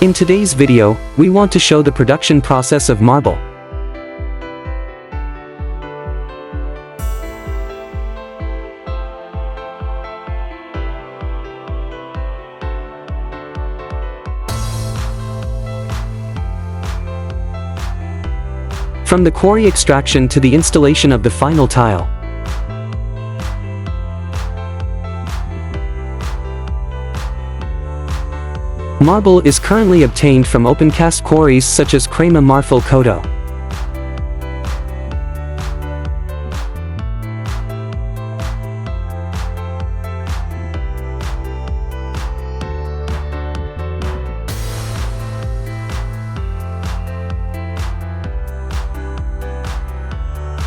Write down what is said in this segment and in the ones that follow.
In today's video, we want to show the production process of marble. From the quarry extraction to the installation of the final tile. Marble is currently obtained from open-cast quarries such as Crema Marfil Koto.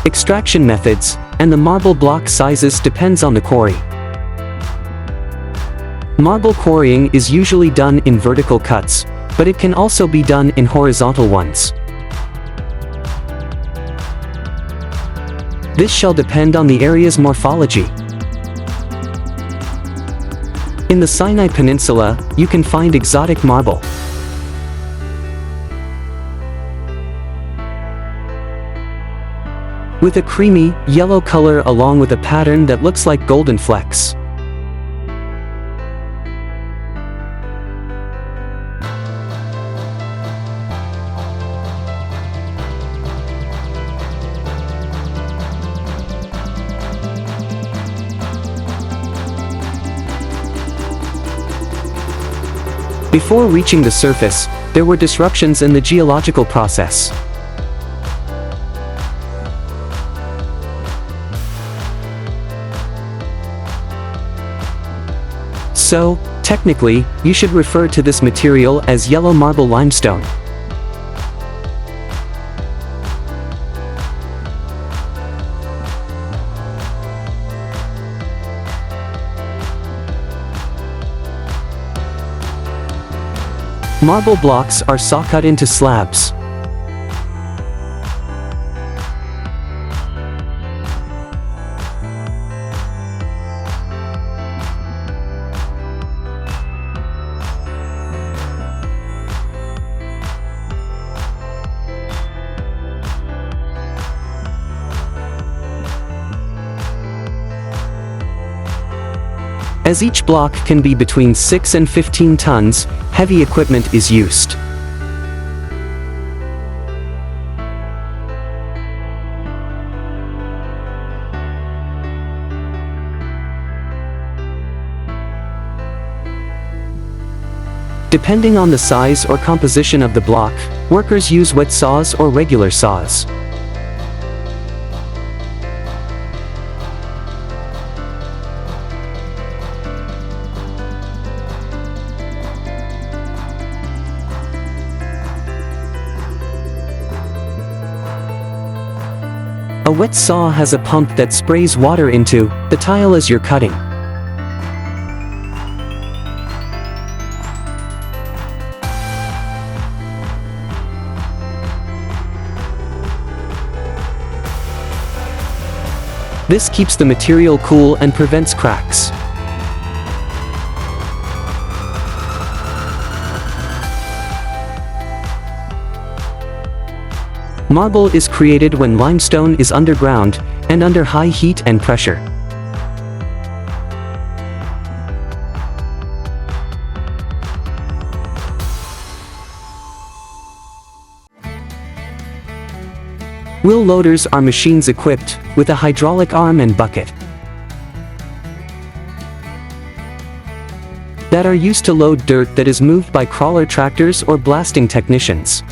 Extraction methods and the marble block sizes depends on the quarry. Marble quarrying is usually done in vertical cuts, but it can also be done in horizontal ones. This shall depend on the area's morphology. In the Sinai Peninsula, you can find exotic marble. With a creamy, yellow color along with a pattern that looks like golden flecks. Before reaching the surface, there were disruptions in the geological process. So, technically, you should refer to this material as yellow marble limestone. Marble blocks are saw-cut into slabs. As each block can be between 6 and 15 tons, heavy equipment is used. Depending on the size or composition of the block, workers use wet saws or regular saws. A wet saw has a pump that sprays water into the tile as you're cutting. This keeps the material cool and prevents cracks. Marble is created when limestone is underground and under high heat and pressure. Wheel loaders are machines equipped with a hydraulic arm and bucket that are used to load dirt that is moved by crawler tractors or blasting technicians.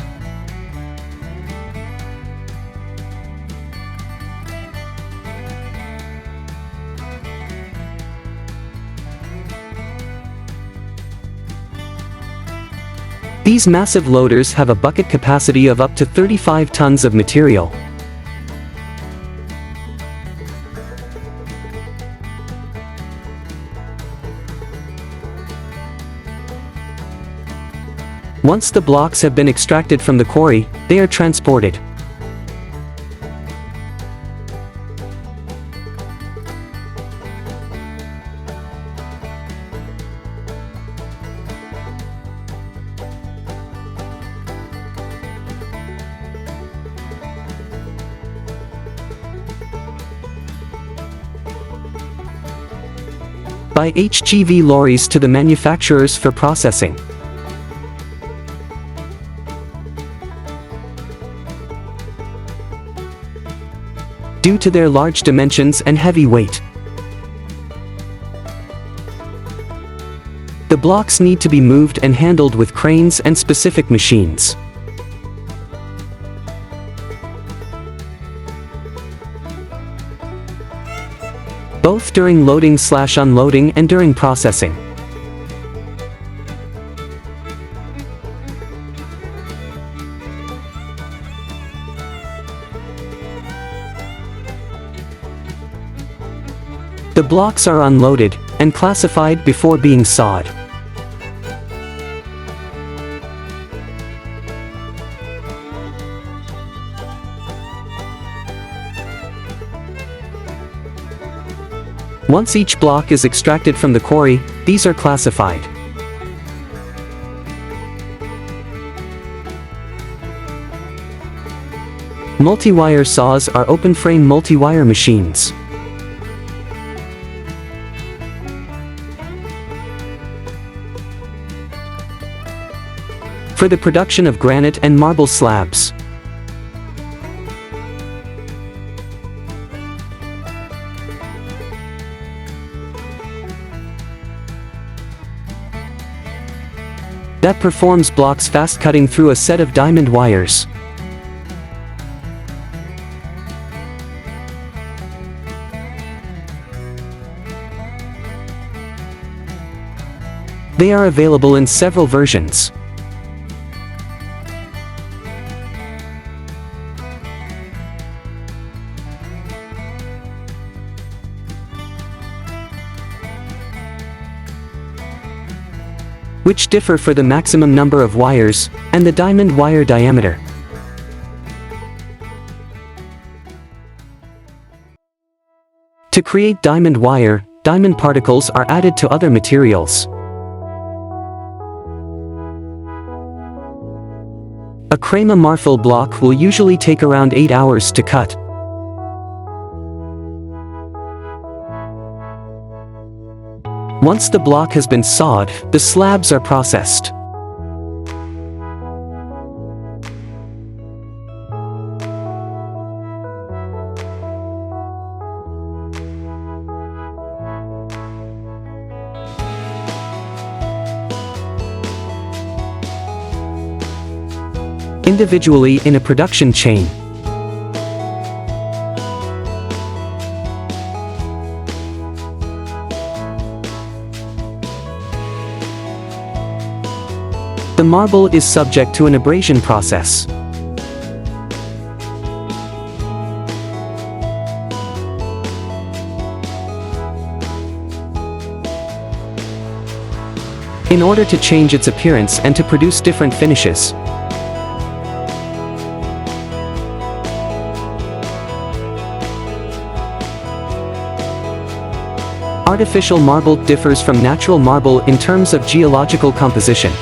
These massive loaders have a bucket capacity of up to 35 tons of material. Once the blocks have been extracted from the quarry, they are transported. by HGV lorries to the manufacturers for processing. Due to their large dimensions and heavy weight, the blocks need to be moved and handled with cranes and specific machines. Both during loading/unloading and during processing. The blocks are unloaded and classified before being sawed. Once each block is extracted from the quarry, these are classified. Multi-wire saws are open-frame multi-wire machines. For the production of granite and marble slabs. That performs blocks fast cutting through a set of diamond wires. They are available in several versions. Which differ for the maximum number of wires, and the diamond wire diameter. To create diamond wire, diamond particles are added to other materials. A crema marfil block will usually take around 8 hours to cut. Once the block has been sawed, the slabs are processed. Individually in a production chain. The marble is subject to an abrasion process. In order to change its appearance and to produce different finishes. Artificial marble differs from natural marble in terms of geological composition.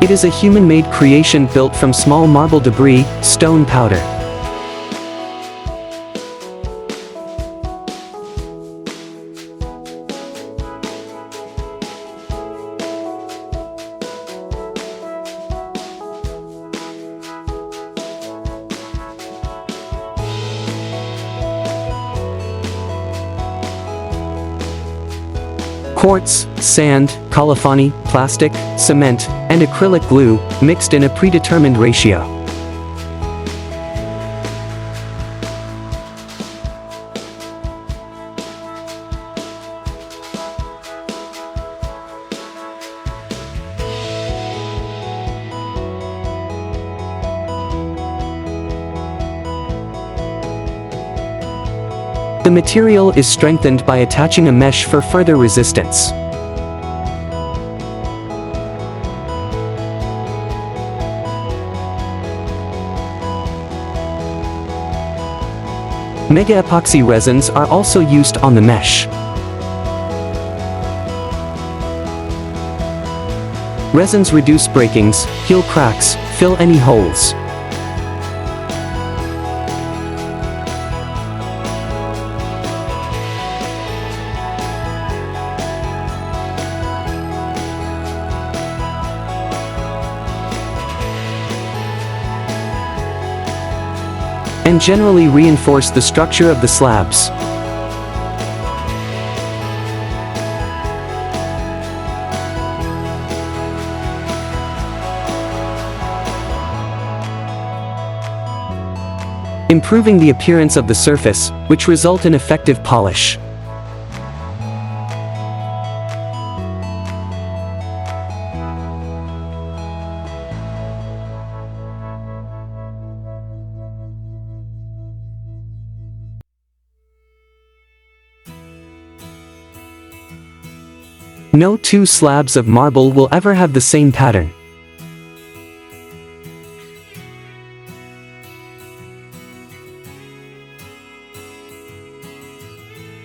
It is a human-made creation built from small marble debris, stone powder. Quartz, sand, colophony, plastic, cement, and acrylic glue, mixed in a predetermined ratio. The material is strengthened by attaching a mesh for further resistance. Mega epoxy resins are also used on the mesh. Resins reduce breakings, heal cracks, fill any holes. And generally reinforce the structure of the slabs. Improving the appearance of the surface, which result in effective polish. No two slabs of marble will ever have the same pattern.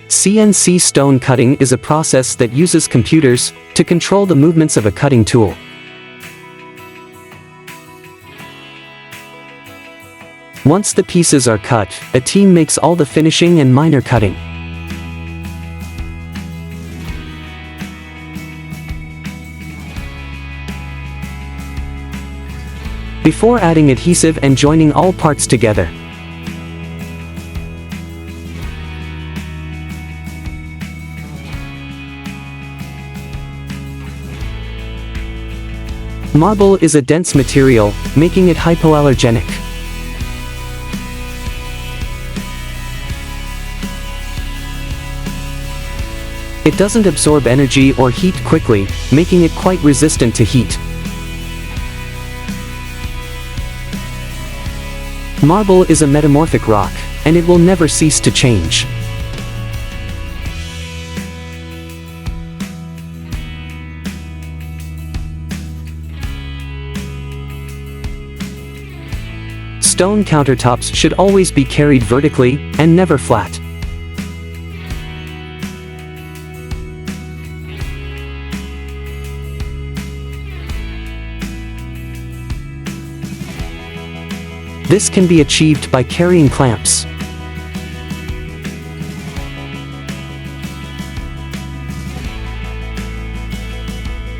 CNC stone cutting is a process that uses computers to control the movements of a cutting tool. Once the pieces are cut, a team makes all the finishing and minor cutting. Before adding adhesive and joining all parts together. Marble is a dense material, making it hypoallergenic. It doesn't absorb energy or heat quickly, making it quite resistant to heat. Marble is a metamorphic rock, and it will never cease to change. Stone countertops should always be carried vertically, and never flat. This can be achieved by carrying clamps.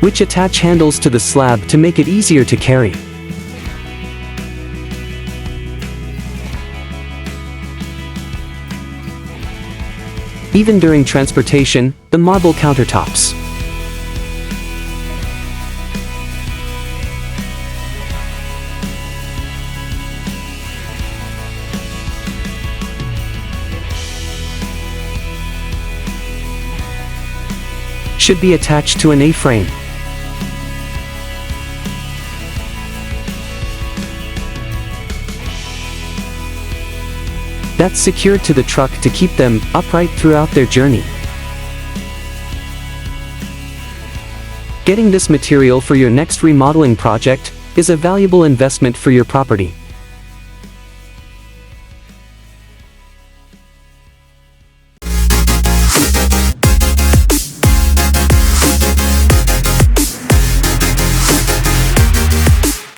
Which attach handles to the slab to make it easier to carry. Even during transportation, the marble countertops should be attached to an A-frame. That's secured to the truck to keep them upright throughout their journey. Getting this material for your next remodeling project is a valuable investment for your property.